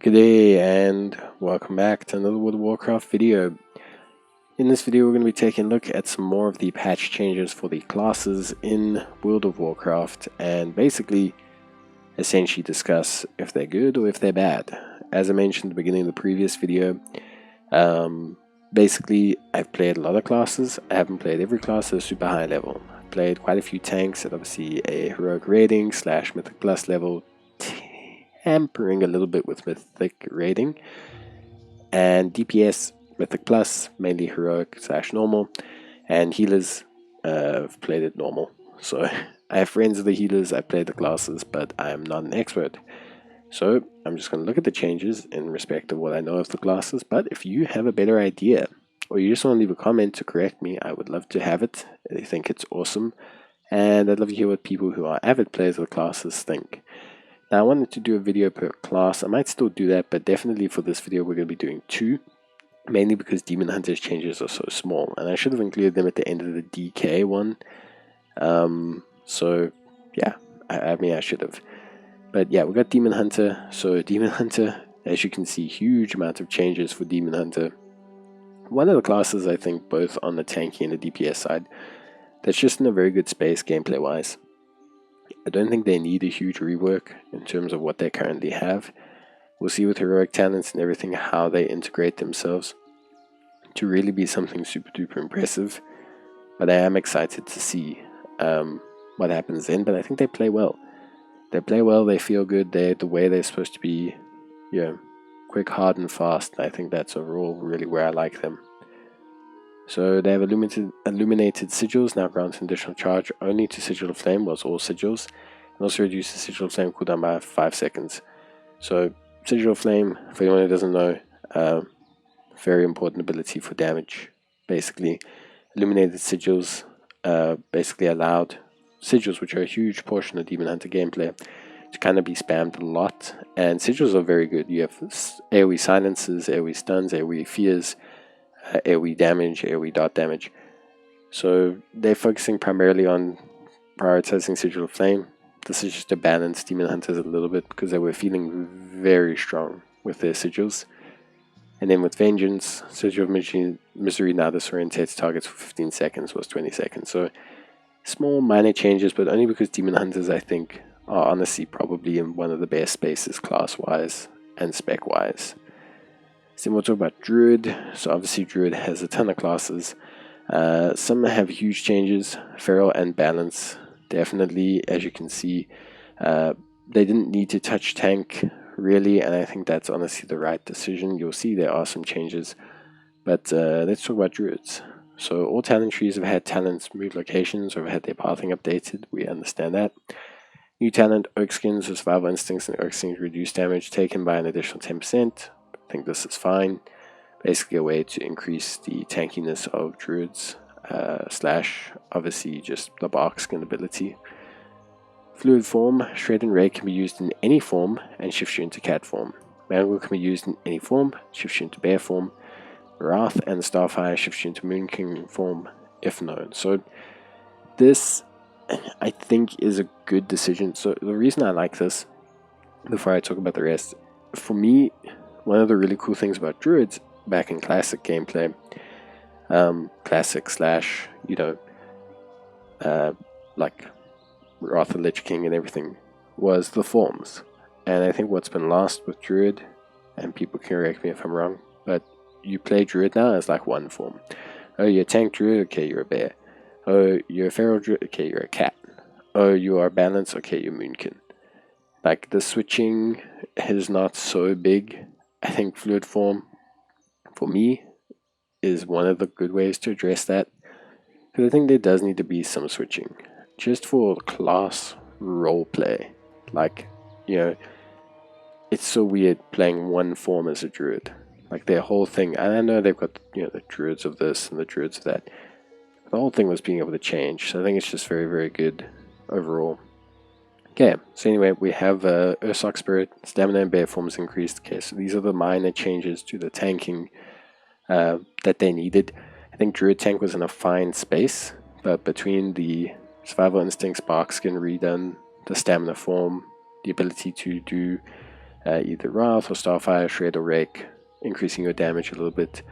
Good day and welcome back to another World of Warcraft video. In this video we're going to be taking a look at some more of the patch changes for the classes in World of Warcraft and basically essentially discuss if they're good or if they're bad. As I mentioned at the beginning of the previous video, basically I've played a lot of classes. I haven't played every class at a super high level. I've played quite a few tanks at obviously a heroic rating / mythic plus level, hampering a little bit with mythic rating, and DPS mythic plus, mainly heroic / normal, and healers I've played it normal. So I have friends of the healers, I played the classes, but I am not an expert. So I'm just going to look at the changes in respect of what I know of the classes, but if you have a better idea or you just want to leave a comment to correct me, I would love to have it. I think it's awesome, and I'd love to hear what people who are avid players of the classes think. Now I wanted to do a video per class. I might still do that, but definitely for this video we're going to be doing two, mainly because Demonhunters changes are so small, and I should have included them at the end of the DK one. So yeah, I mean I should have. But yeah, we got Demonhunter. So Demonhunter, as you can see, huge amount of changes for Demonhunter. One of the classes I think both on the tanky and the DPS side that's just in a very good space gameplay wise. I don't think they need a huge rework in terms of what they currently have. We'll see with heroic talents and everything how they integrate themselves to really be something super duper impressive. But I am excited to see what happens then. But I think they play well. They play well, they feel good, they're the way they're supposed to be, you know, quick, hard and fast. I think that's overall really where I like them. So they have illuminated sigils, now grants an additional charge only to Sigil of Flame, was all sigils, and also reduces Sigil of Flame cooldown by 5 seconds. So Sigil of Flame, for anyone who doesn't know, very important ability for damage. Basically, illuminated sigils basically allowed sigils, which are a huge portion of Demonhunter gameplay, to kind of be spammed a lot, and sigils are very good. You have AoE silences, AoE stuns, AoE fears, AoE damage, AoE dot damage. So they're focusing primarily on prioritizing Sigil of Flame. This is just to balance Demonhunters a little bit because they were feeling very strong with their sigils. And then with Vengeance, Sigil of Misery now disorientates targets for 15 seconds, was 20 seconds. So small minor changes, but only because Demonhunters I think are honestly probably in one of the best spaces class-wise and spec-wise. Then we'll talk about Druid. So obviously Druid has a ton of classes. Some have huge changes. Feral and Balance, definitely, as you can see. They didn't need to touch tank, really, and I think that's honestly the right decision. You'll see there are some changes. But let's talk about Druids. So all talent trees have had talents move locations or have had their pathing updated. We understand that. New talent, Oak Skins, so Survival Instincts and Oak Skins reduce damage taken by an additional 10%. I think this is fine. Basically a way to increase the tankiness of Druids, / obviously just the bark skin ability. Fluid form, Shred and Ray can be used in any form and shifts you into cat form. Mangle can be used in any form, shifts you into bear form. Wrath and Starfire shifts you into Moon King form if known. So this I think is a good decision. So the reason I like this, before I talk about the rest, for me, one of the really cool things about Druids back in classic gameplay, classic / like Wrath of Lich King and everything, was the forms. And I think what's been lost with Druid, and people can correct me if I'm wrong, but you play Druid now as like one form. Oh, you're a tank Druid, okay, you're a bear. Oh, you're a feral Druid, okay, you're a cat. Oh, you are balanced, okay, you're Moonkin. Like, the switching is not so big. I think fluid form, for me, is one of the good ways to address that. Because I think there does need to be some switching. Just for class roleplay. Like, it's so weird playing one form as a Druid. Like, their whole thing, and I know they've got, the Druids of this and the Druids of that. The whole thing was being able to change. So I think it's just very, very good overall. Okay, so anyway, we have Ursoc Spirit, Stamina and Bear forms increased. Okay, so these are the minor changes to the tanking that they needed. I think Druid tank was in a fine space, but between the Survival Instincts, Bark Skin redone, the Stamina form, the ability to do either Wrath or Starfire, Shred or Rake, increasing your damage a little bit.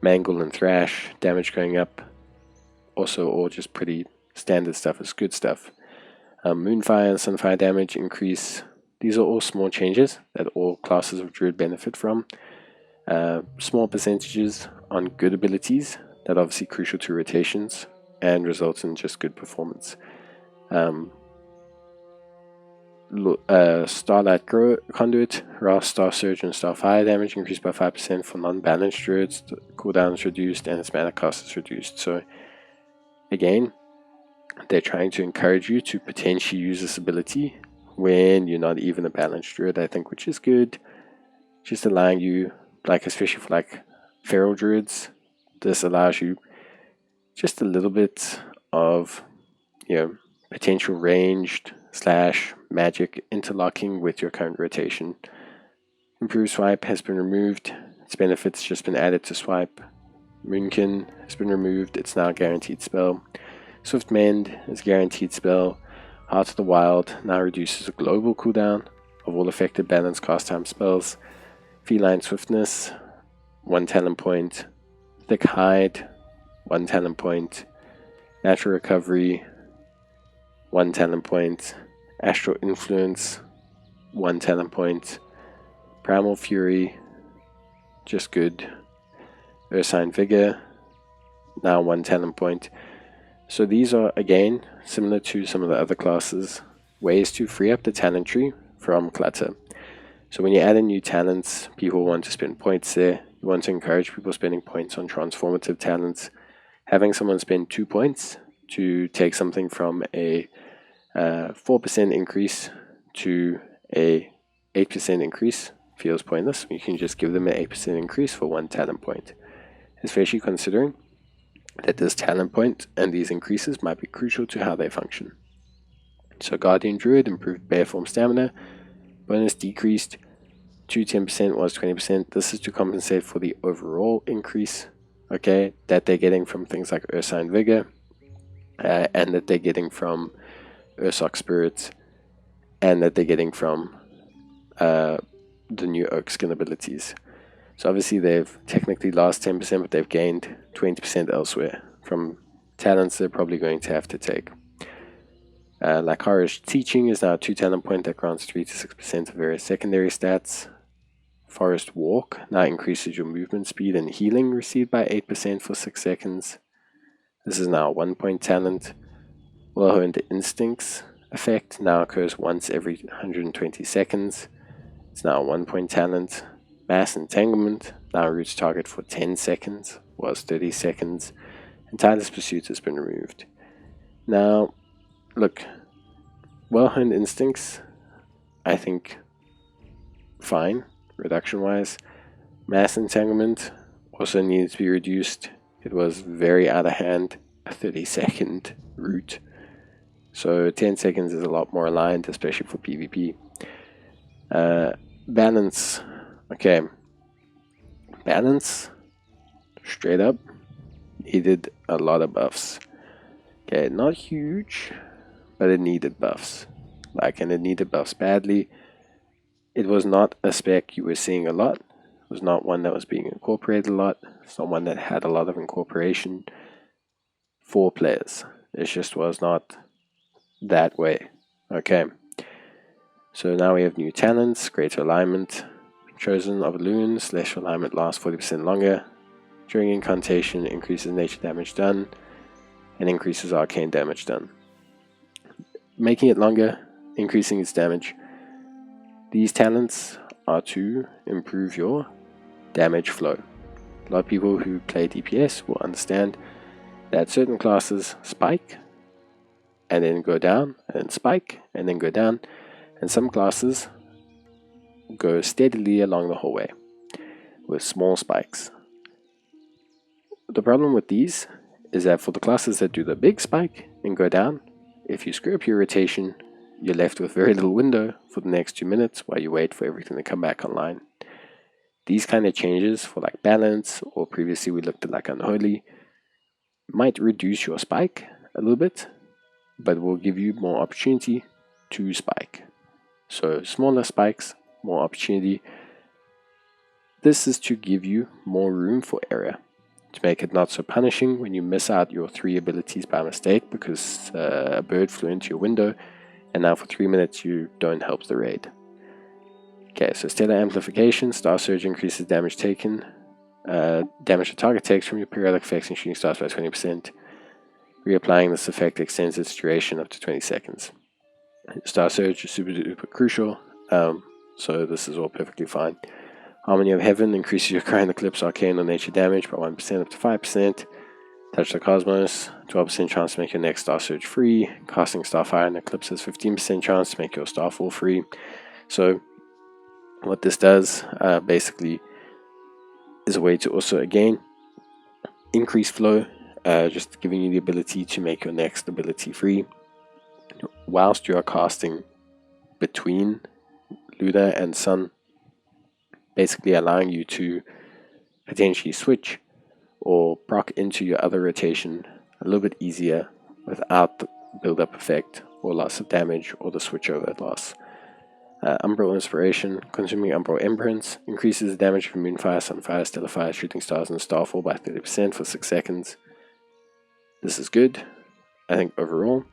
Mangle and Thrash, damage going up. Also all just pretty standard stuff, is good stuff. Moonfire and Sunfire damage increase. These are all small changes that all classes of Druid benefit from. Small percentages on good abilities that are obviously crucial to rotations and results in just good performance. Starlight Conduit, Wrath, Star Surge, and Starfire damage increased by 5% for non-balanced Druids. The cooldown is reduced and its mana cost is reduced. So again, they're trying to encourage you to potentially use this ability when you're not even a balanced Druid, I think, which is good. Just allowing you, like, especially for like feral Druids, this allows you just a little bit of, potential ranged / magic interlocking with your current rotation. Improved Swipe has been removed. Its benefits just been added to Swipe. Moonkin has been removed. It's now a guaranteed spell. Swift Mend is a guaranteed spell. Heart of the Wild now reduces the global cooldown of all affected balance cast time spells. Feline Swiftness, 1 talent point. Thick Hide, 1 talent point. Natural Recovery, 1 talent point. Astral Influence, 1 talent point. Primal Fury, just good. Ursine Vigor, now 1 talent point. So these are, again, similar to some of the other classes, ways to free up the talent tree from clutter. So when you add in new talents, people want to spend points there. You want to encourage people spending points on transformative talents. Having someone spend 2 points to take something from a 4% increase to a 8% increase feels pointless. You can just give them an 8% increase for 1 talent point, especially considering that this talent point and these increases might be crucial to how they function. So Guardian Druid improved bear form stamina, bonus decreased to 10% was 20%. This is to compensate for the overall increase, okay, that they're getting from things like Ursine Vigor, and that they're getting from Ursoc Spirits, and that they're getting from the new Oak Skin abilities. So obviously they've technically lost 10%, but they've gained 20% elsewhere from talents they're probably going to have to take. Lakarish Teaching is now a 2 talent point that grants 3 to 6% of various secondary stats. Forest Walk now increases your movement speed and healing received by 8% for 6 seconds. This is now a 1 point talent. Well-honed Instincts effect now occurs once every 120 seconds. It's now a 1 point talent. Mass Entanglement now roots target for 10 seconds, was 30 seconds, and Tireless Pursuit has been removed. Now, look, Well-honed Instincts, I think, fine, reduction-wise. Mass Entanglement also needs to be reduced. It was very out of hand, a 30-second root. So 10 seconds is a lot more aligned, especially for PvP. Balance. Okay, balance, straight up, needed a lot of buffs. Okay, not huge, but it needed buffs. And it needed buffs badly. It was not a spec you were seeing a lot. It was not one that was being incorporated a lot. It's not one that had a lot of incorporation for players. It just was not that way. Okay, so now we have new talents, greater alignment. Chosen of a Loon, Celestial Alignment lasts 40% longer. During Incantation, increases nature damage done, and increases arcane damage done. Making it longer, increasing its damage. These talents are to improve your damage flow. A lot of people who play DPS will understand that certain classes spike, and then go down, and then spike, and then go down, and some classes go steadily along the whole way with small spikes. The problem with these is that for the classes that do the big spike and go down, if you screw up your rotation, you're left with very little window for the next 2 minutes while you wait for everything to come back online. These kind of changes for balance, or previously we looked at Unholy, might reduce your spike a little bit, but will give you more opportunity to spike. So smaller spikes more opportunity. This is to give you more room for error, to make it not so punishing when you miss out your 3 abilities by mistake because a bird flew into your window, and now for 3 minutes you don't help the raid. Okay, so Stellar Amplification, Star Surge increases damage taken, damage the target takes from your periodic effects and shooting stars by 20%. Reapplying this effect extends its duration up to 20 seconds. Star Surge is super duper crucial, so this is all perfectly fine. Harmony of Heaven increases your current Eclipse Arcane or Nature damage by 1% up to 5%. Touch the Cosmos, 12% chance to make your next Star Surge free. Casting Starfire and Eclipse has 15% chance to make your Starfall free. So what this does basically is a way to also again increase flow, just giving you the ability to make your next ability free whilst you are casting between Lunar and Sun, basically allowing you to potentially switch or proc into your other rotation a little bit easier without the build-up effect or loss of damage or the switchover loss. Umbral Inspiration, consuming Umbral Imprints, increases the damage from Moonfire, Sunfire, Stellarfire, Shooting Stars, and Starfall by 30% for 6 seconds. This is good, I think, overall.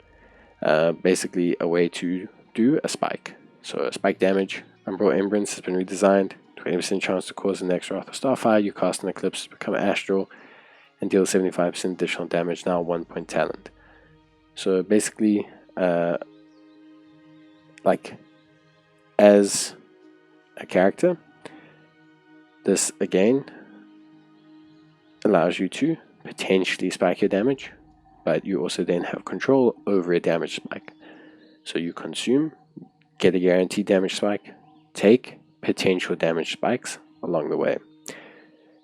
Basically a way to do a spike. So a spike damage, Umbral Imprints has been redesigned, 20% chance to cause the next Wrath of Starfire you cast an Eclipse to become Astral, and deal 75% additional damage, now 1 point talent. So basically, like, as a character, this again allows you to potentially spike your damage, but you also then have control over a damage spike. So you consume, get a guaranteed damage spike, take potential damage spikes along the way.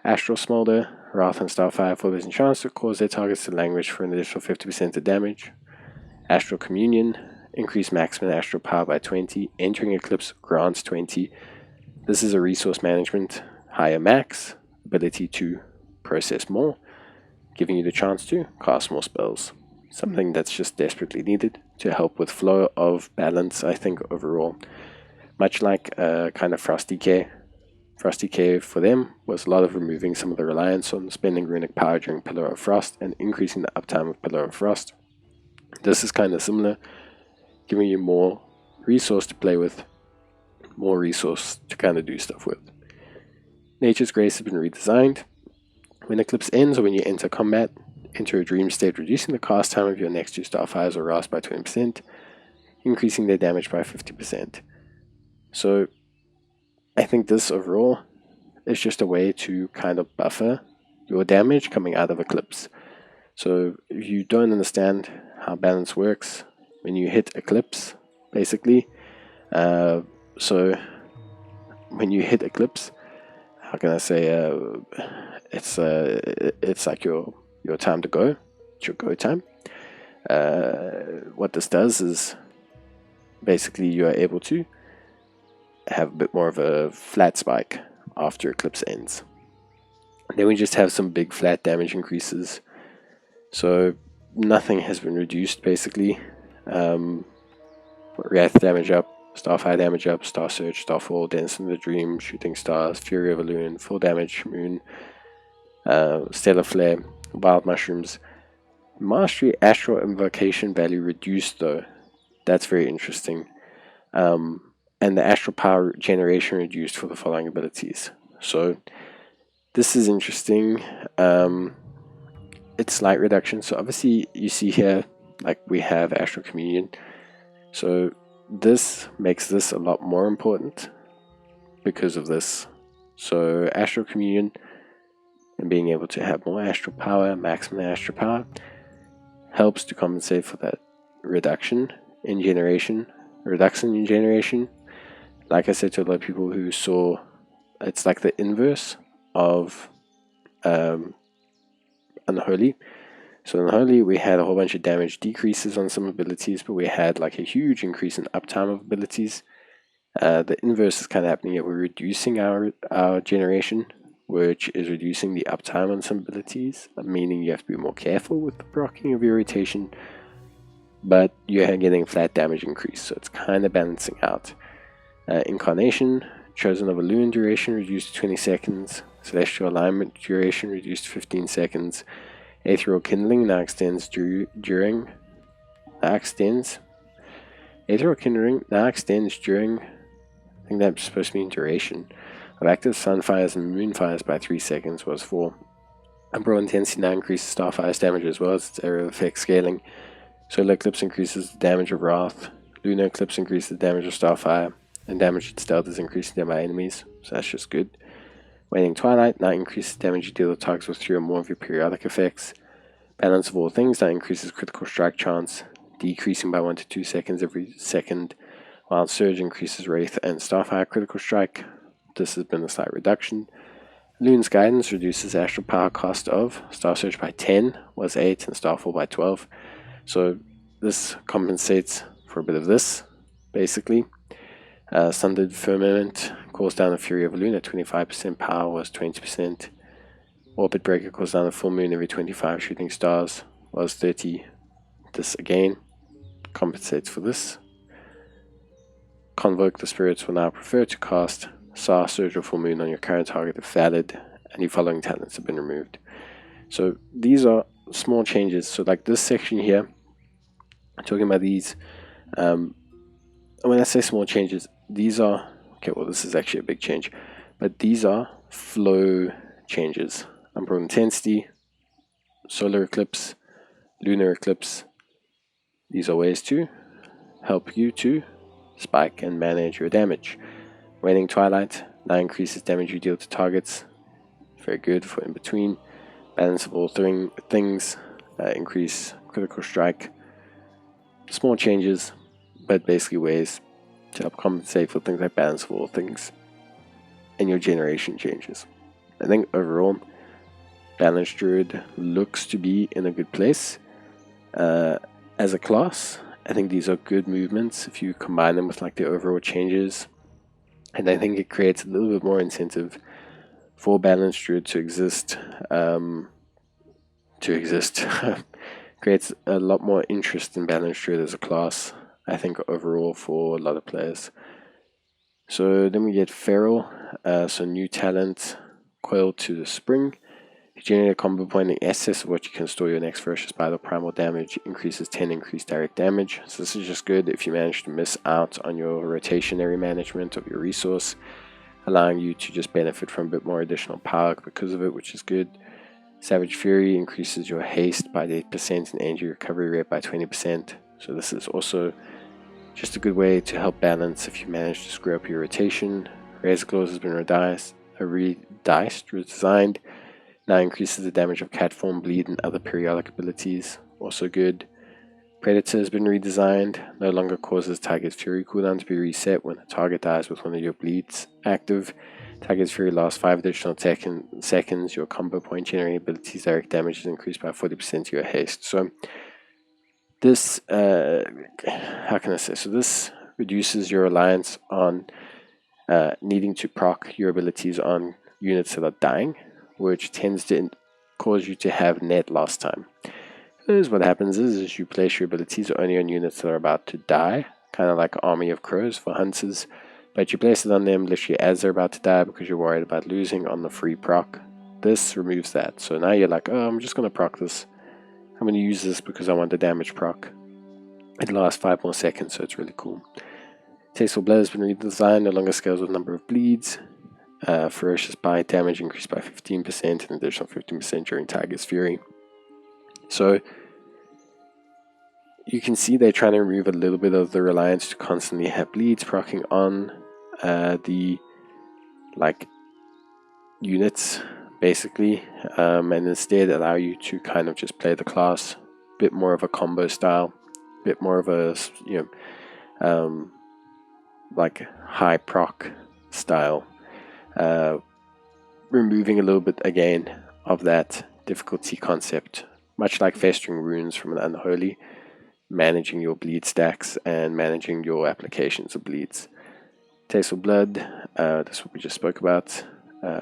Astral Smolder, Wrath and Starfire for this chance to cause their targets to languish for an additional 50% of damage. Astral Communion, increase maximum astral power by 20, entering Eclipse grants 20. This is a resource management, higher max, ability to process more, giving you the chance to cast more spells. Something that's just desperately needed to help with flow of balance, I think, overall. Much like kind of Frosty K. Frosty K for them was a lot of removing some of the reliance on spending runic power during Pillar of Frost and increasing the uptime of Pillar of Frost. This is kind of similar, giving you more resource to play with, more resource to kind of do stuff with. Nature's Grace has been redesigned. When Eclipse ends or when you enter combat, enter a dream state, reducing the cast time of your next 2 Starfires or Wraths by 20%, increasing their damage by 50%. So I think this overall is just a way to kind of buffer your damage coming out of Eclipse. So if you don't understand how balance works, when you hit Eclipse, basically, so when you hit Eclipse, how can I say, it's like your time to go, it's your go time. What this does is basically you are able to have a bit more of a flat spike after Eclipse ends. And then we just have some big flat damage increases. So nothing has been reduced basically. Wrath damage up, Starfire damage up, Star Surge, Starfall, Dance in the Dream, Shooting Stars, Fury of a Loon, Full Damage, Moon, Stellar Flare, Wild Mushrooms. Mastery Astral Invocation value reduced though. That's very interesting. And the Astral Power generation reduced for the following abilities. So this is interesting. It's slight reduction. So obviously you see here, like we have Astral Communion. So this makes this a lot more important because of this. So Astral Communion and being able to have more astral power, maximum astral power, helps to compensate for that reduction in generation. Like I said to a lot of people who saw, it's like the inverse of Unholy. So Unholy, we had a whole bunch of damage decreases on some abilities, but we had like a huge increase in uptime of abilities. The inverse is kind of happening here. We're reducing our generation, which is reducing the uptime on some abilities, meaning you have to be more careful with the proccing of your rotation, but you're getting flat damage increase, so it's kind of balancing out. Incarnation, Chosen of a Loon duration reduced to 20 seconds. Celestial Alignment duration reduced to 15 seconds. Ethereal Kindling now extends during. Ethereal Kindling now extends during. I think that's supposed to mean duration. Of active Sunfires and Moonfires by 3 seconds was 4. Umbral Intensity now increases Starfire's damage as well as its area of effect scaling. Solar Eclipse increases the damage of Wrath. Lunar Eclipse increases the damage of Starfire. And damage its stealth is increasing nearby enemies, so that's just good. Waning Twilight now increases damage you deal to targets with 3 or more of your periodic effects. Balance of All Things now increases critical strike chance, decreasing by 1 to 2 seconds every second, while Surge increases Wraith and Starfire critical strike. This has been a slight reduction. Loon's Guidance reduces astral power cost of Star Surge by 10, was 8, and Starfall by 12. So this compensates for a bit of this, basically. Sundered Firmament calls down the Fury of a Loon at 25%, power was 20%. Orbit Breaker calls down the full moon every 25 shooting stars, was 30. This again compensates for this. Convoke the Spirits will now prefer to cast Star Surge or Full Moon on your current target if valid, and your following talents have been removed. So these are small changes. So like this section here, I'm talking about these. When I say small changes, these are, okay, well this is actually a big change, but these are flow changes. Umbral Intensity, Solar Eclipse, Lunar Eclipse. These are ways to help you to spike and manage your damage. Waning Twilight now increases damage you deal to targets. Very good for in between. Balance of All Things, increase critical strike. Small changes, but basically ways to help compensate for things like Balance of All Things and your generation changes. I think overall, Balanced Druid looks to be in a good place. As a class, I think these are good movements if you combine them with like the overall changes. And I think it creates a little bit more incentive for Balanced Druid to exist. Creates a lot more interest in Balanced Druid as a class, I think, overall for a lot of players. So then we get Feral, so new talent, Coil to the Spring. You generate a combo point in excess of what you can store your next ferocious battle. Primal damage increases 10 increased direct damage. So this is just good if you manage to miss out on your rotationary management of your resource, allowing you to just benefit from a bit more additional power because of it, which is good. Savage Fury increases your haste by 8% and energy recovery rate by 20%. So this is also just a good way to help balance if you manage to screw up your rotation. Razor Claws has been redesigned. Now increases the damage of Catform, Bleed, and other periodic abilities. Also good. Predator has been redesigned. No longer causes Target's Fury cooldown to be reset when a target dies with one of your bleeds active. Target's Fury lasts 5 additional seconds. Your combo point generating abilities direct damage is increased by 40% to your haste. So this, how can I say? So this reduces your reliance on needing to proc your abilities on units that are dying, which tends to cause you to have net loss time. Because what happens is you place your abilities only on units that are about to die, kind of like Army of Crows for hunters, but you place it on them literally as they're about to die because you're worried about losing on the free proc. This removes that. So now you're like, oh, I'm just going to proc this. I'm going to use this because I want the damage proc. It lasts 5 more seconds, so it's really cool. Tasteful Blood has been redesigned, no longer scales with number of bleeds. Ferocious Bite damage increased by 15% and additional 15% during Tiger's Fury. So you can see they're trying to remove a little bit of the reliance to constantly have bleeds proccing on the like units basically, and instead allow you to kind of just play the class a bit more of a combo style, a bit more of a like high proc style. Removing a little bit again of that difficulty concept, much like Festering Runes from an Unholy, managing your bleed stacks and managing your applications of bleeds. Tasteful Blood, that's what we just spoke about.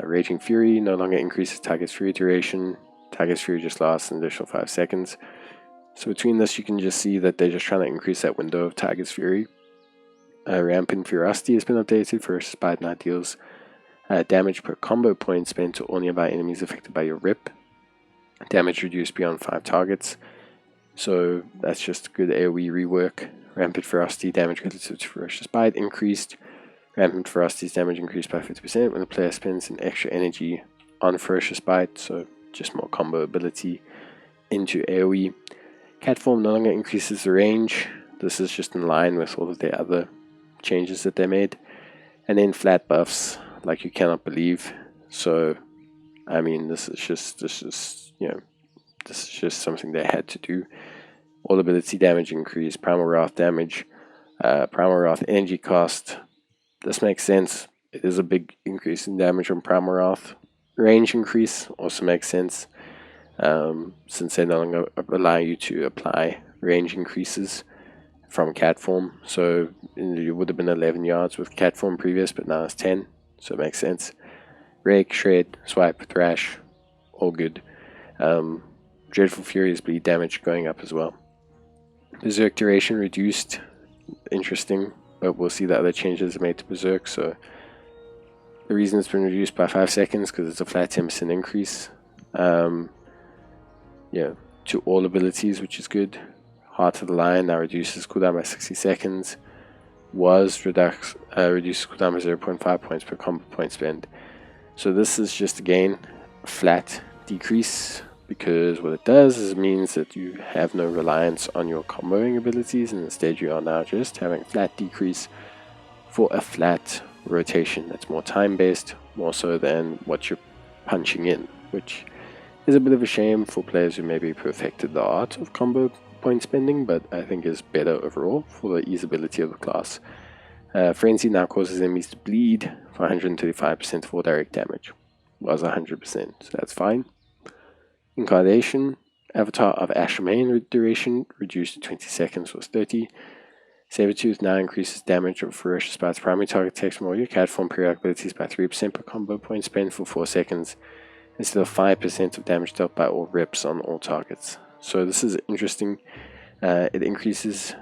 Raging Fury no longer increases Target's Fury duration. Target's Fury just lasts an additional 5 seconds. So between this, you can just see that they're just trying to increase that window of Target's Fury. Rampant Ferocity has been updated. Ferocious Bite now deals damage per combo point spent to all nearby enemies affected by your rip. Damage reduced beyond 5 targets. So that's just good AoE rework. Rampant Ferocity damage relative to Ferocious Bite increased. Rampant Ferocity's damage increased by 50% when the player spends an extra energy on Ferocious Bite, so just more combo ability into AoE. Catform no longer increases the range. This is just in line with all of the other changes that they made. And then flat buffs, like you cannot believe. So, I mean, this is just something they had to do. All ability damage increase, Primal Wrath damage, Primal Wrath energy cost. This makes sense. It is a big increase in damage on Primal Wrath. Range increase also makes sense, since they no longer allow you to apply range increases from cat form. So it would have been 11 yards with cat form previous, but now it's 10, so it makes sense. Rake, Shred, Swipe, Thrash, all good. Dreadful Fury's bleed damage going up as well. Berserk duration reduced, interesting, but we'll see the other changes made to Berserk. So the reason it's been reduced by 5 seconds because it's a flat 10% increase. To all abilities, which is good. Heart of the Lion now reduces cooldown by 60 seconds. Reduces cooldown by 0.5 points per combo point spend. So this is just again a flat decrease, because what it does is it means that you have no reliance on your comboing abilities, and instead you are now just having a flat decrease for a flat rotation that's more time based, more so than what you're punching in, which is a bit of a shame for players who maybe perfected the art of combo point spending, but I think is better overall for the easeability of the class. Frenzy now causes enemies to bleed for 135% of all direct damage. Was 100%, so that's fine. Incarnation, Avatar of Ashamain duration reduced to 20 seconds, was 30. Sabertooth now increases damage of Ferocious Bite's primary target takes from all your cat form periodic abilities by 3% per combo point spent for 4 seconds, instead of 5% of damage dealt by all rips on all targets. So this is interesting. It increased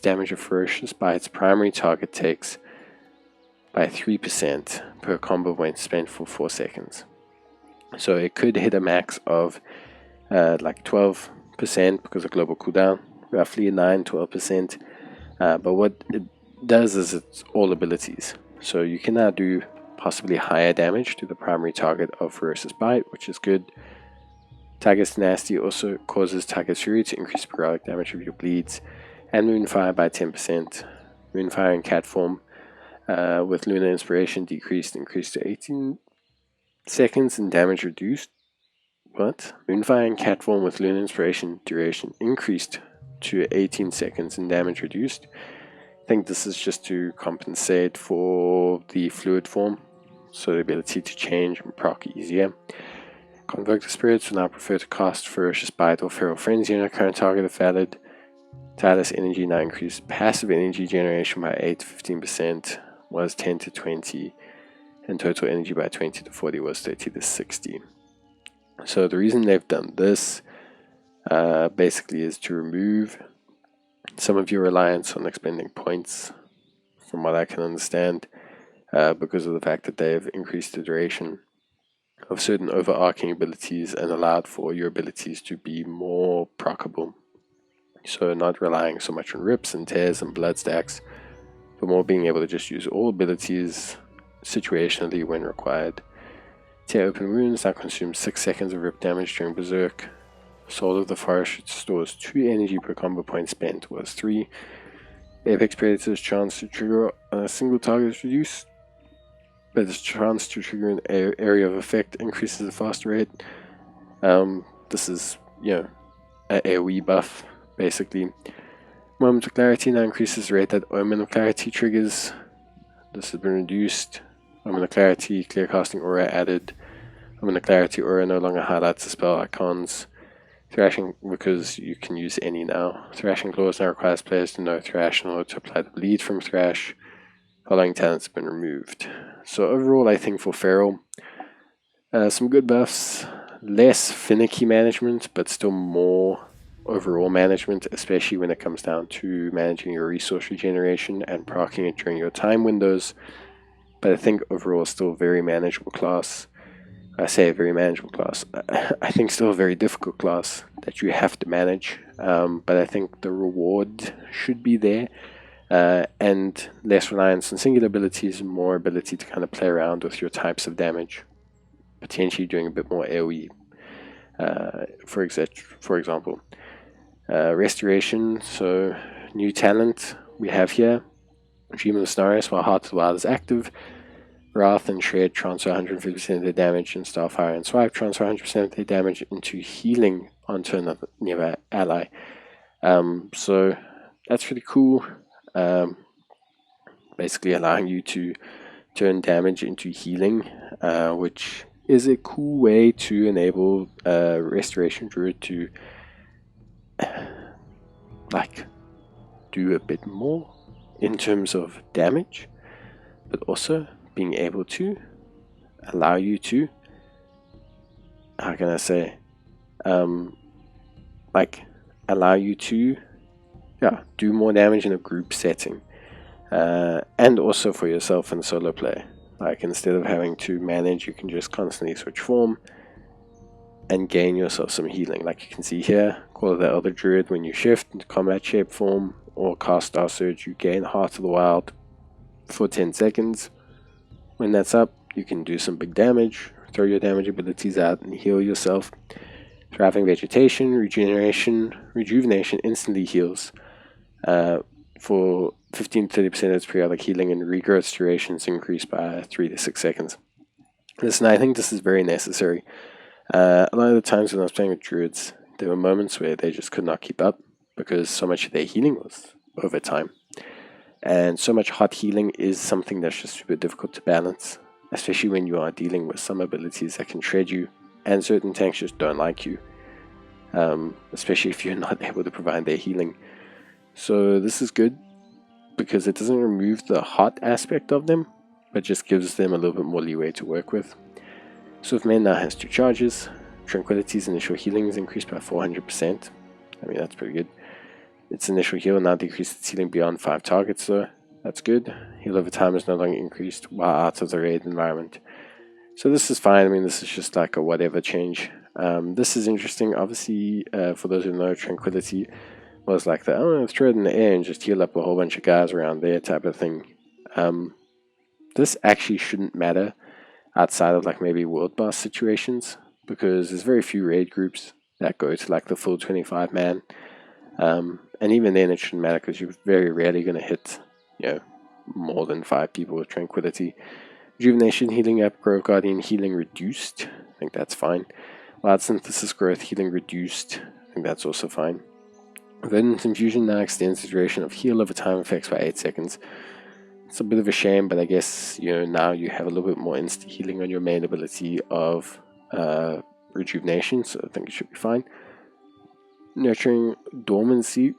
damage of Ferocious Bite's primary target takes by 3% per combo point spent for 4 seconds. So it could hit a max of like 12% because of global cooldown, roughly 9-12%. But what it does is it's all abilities. So you can now do possibly higher damage to the primary target of Ferocious Bite, which is good. Tiger's Tenacity also causes Tiger's Fury to increase periodic damage of your bleeds, and Moonfire by 10%. Moonfire in cat form with Lunar Inspiration increased to 18 seconds and damage reduced. What? Moonfire in cat form with Lunar Inspiration duration increased to 18 seconds and damage reduced. I think this is just to compensate for the fluid form, so the ability to change and proc easier. Convoke the Spirits will now prefer to cast Ferocious Bite or Feral Frenzy on a current target if valid. Tireless Energy now increased passive energy generation by 8 to 15%, was 10 to 20, and total energy by 20 to 40 was 30 to 60. So the reason they've done this basically is to remove some of your reliance on expending points, from what I can understand, because of the fact that they've increased the duration of certain overarching abilities and allowed for your abilities to be more proccable. So not relying so much on rips and tears and blood stacks, but more being able to just use all abilities situationally when required. Tear Open Wounds now consumes 6 seconds of rip damage during Berserk. Soul of the Forest stores 2 energy per combo point spent, was 3. Apex Predator's chance to trigger on a single target is reduced, but its chance to trigger an area of effect increases at a faster rate. This is, an AoE buff, basically. Moment of Clarity now increases the rate that Omen of Clarity triggers. This has been reduced. Omen of Clarity, Clear Casting Aura added. Omen of Clarity Aura no longer highlights the spell icons. Thrashing, because you can use any now. Thrashing Claws now requires players to know Thrash in order to apply the bleed from Thrash. Following talents have been removed. So overall, I think for Feral, some good buffs. Less finicky management, but still more overall management, especially when it comes down to managing your resource regeneration and proccing it during your time windows. But I think overall still a very manageable class. I say a very manageable class. I think still a very difficult class that you have to manage. But I think the reward should be there. And less reliance on singular abilities and more ability to kind of play around with your types of damage. Potentially doing a bit more AoE. For example. Restoration, so new talent we have here. Dream of the Stars, while Heart of the Wild is active. Wrath and Shred transfer 150% of their damage, and Starfire and Swipe transfer 100% of their damage into healing onto another nearby ally. So that's pretty cool. Basically allowing you to turn damage into healing, which is a cool way to enable Restoration Druid to like do a bit more in terms of damage, but also being able to allow you to, how can I say, like allow you to do more damage in a group setting, and also for yourself in solo play. Like instead of having to manage, you can just constantly switch form and gain yourself some healing. Like you can see here, Call of the Elder Druid, when you shift into combat shape form or cast Star Surge, you gain Heart of the Wild for 10 seconds. When that's up, you can do some big damage, throw your damage abilities out and heal yourself. Thriving Vegetation, Rejuvenation instantly heals for 15-30% of its periodic healing, and regrowth durations increased by 3 to 6 seconds. Listen, I think this is very necessary. A lot of the times when I was playing with Druids, there were moments where they just could not keep up because so much of their healing was over time. And so much hot healing is something that's just super difficult to balance, especially when you are dealing with some abilities that can shred you, and certain tanks just don't like you, especially if you're not able to provide their healing. So this is good because it doesn't remove the hot aspect of them, but just gives them a little bit more leeway to work with. Swiftmane now has 2 charges. Tranquility's initial healing is increased by 400%. I mean, that's pretty good. Its initial heal now decreases its healing beyond 5 targets, so that's good. Heal over time is no longer increased while out of the raid environment. So this is fine. I mean, this is just like a whatever change. This is interesting. Obviously, for those who know, Tranquility was like the, oh, throw it in the air and just heal up a whole bunch of guys around there type of thing. This actually shouldn't matter outside of like maybe world boss situations, because there's very few raid groups that go to like the full 25 man, and even then it shouldn't matter because you're very rarely going to hit more than 5 people with Tranquility. Rejuvenation healing up, Grove Guardian healing reduced, I think that's fine. Wild Synthesis growth healing reduced, I think that's also fine. Verdant Infusion now extends the duration of heal over time effects by 8 seconds. It's a bit of a shame, but I guess now you have a little bit more insta healing on your main ability of Rejuvenation, so I think it should be fine. Nurturing Dormancy,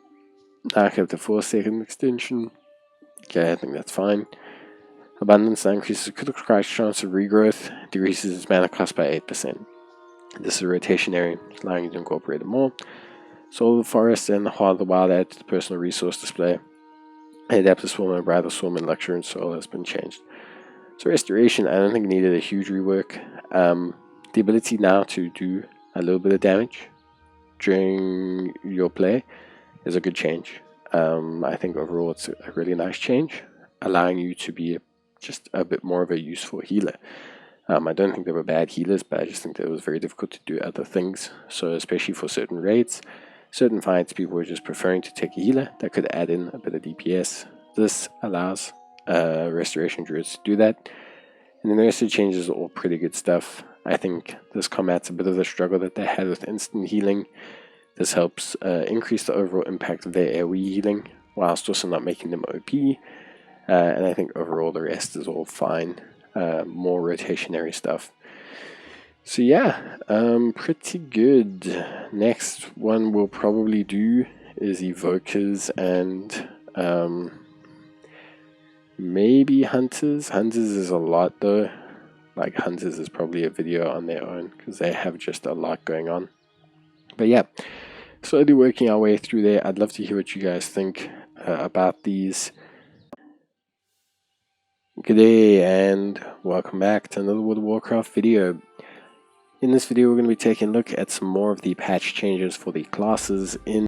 now I have the 4-second extension. Okay, I think that's fine. Abundance now increases critical strike chance of regrowth, decreases its mana cost by 8%. This is rotationary, allowing you to incorporate it more. Soul of the Forest and Heart of the Wild add to the personal resource display. Adaptive Swarm and Bridal Swarm and Luxury and Soul has been changed. So Restoration, I don't think needed a huge rework. The ability now to do a little bit of damage during your play is a good change. I think overall it's a really nice change, allowing you to be just a bit more of a useful healer. I don't think they were bad healers, but I just think that it was very difficult to do other things. So especially for certain raids, certain fights, people were just preferring to take a healer that could add in a bit of DPS. This allows Restoration Druids to do that. And then the rest of the changes are all pretty good stuff. I think this combats a bit of the struggle that they had with instant healing. This helps increase the overall impact of their AoE healing, whilst also not making them OP. And I think overall the rest is all fine. More rotationary stuff. So yeah, pretty good. Next one we'll probably do is Evokers and maybe Hunters. Hunters is a lot though. Like Hunters is probably a video on their own because they have just a lot going on. But yeah, slowly working our way through there. I'd love to hear what you guys think about these. Good day and welcome back to another World of Warcraft video. In this video we're going to be taking a look at some more of the patch changes for the classes in